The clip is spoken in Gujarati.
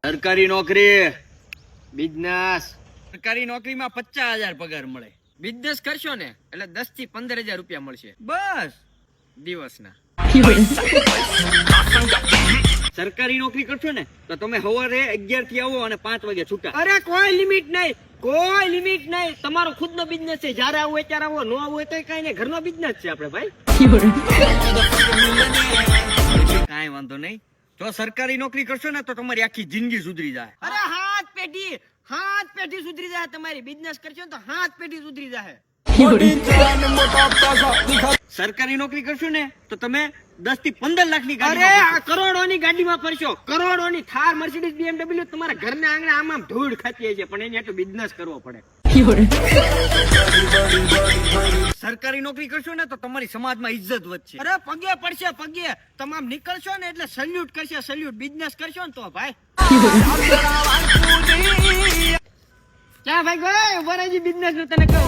સરકારી નોકરી, બિઝનેસ. સરકારી નોકરીમાં 50,000 પગાર મળે. બિઝનેસ કરશો ને એટલે 10 થી 15,000 રૂપિયા મળશે બસ. દિવસના. સરકારી નોકરી કરશો ને તો તમે સવારે 11 થી આવો અને 5 વાગે છૂટા. અરે કોઈ લિમિટ નહીં, કોઈ લિમિટ નહીં. તમારો ખુદનો બિઝનેસ છે, જ્યારે આવો ત્યારે આવો, નો આવો તો કઈ નહીં. ઘરનો બિઝનેસ છે આપણે ભાઈ. કાંઈ વાંધો નહીં. જો સરકારી નોકરી કરશો ને તો તમારી આખી જિંદગી સુધરી જાય. અરે હાથ પેઢી સુધરી જાય તમારી. બિઝનેસ કરશો ને તો હાથ પેઢી સુધરી જાય. સરકારી નોકરી કરશો ને તો તમે 10 થી 15 લાખની ગાડી. અરે આ કરોડોની ગાડીમાં ફરશો, કરોડોની થાર, મર્સિડીઝ, BMW તમારા ઘરના આંગણે આમ ધૂળ ખાતી છે, પણ એને એટલું બિઝનેસ કરવો પડે. સરકારી નોકરી કરશો ને તો તમારી સમાજમાં ઇજ્જત વધશે. અરે પગે પડશે, પગે. તમામ નીકળશો ને એટલે સલ્યુટ કરશે, સલ્યુટ. બિઝનેસ કરશો ને તો ભાઈ. ક્યાં ભાઈ ગયો? બરાજી બિઝનેસ નું તને કહું.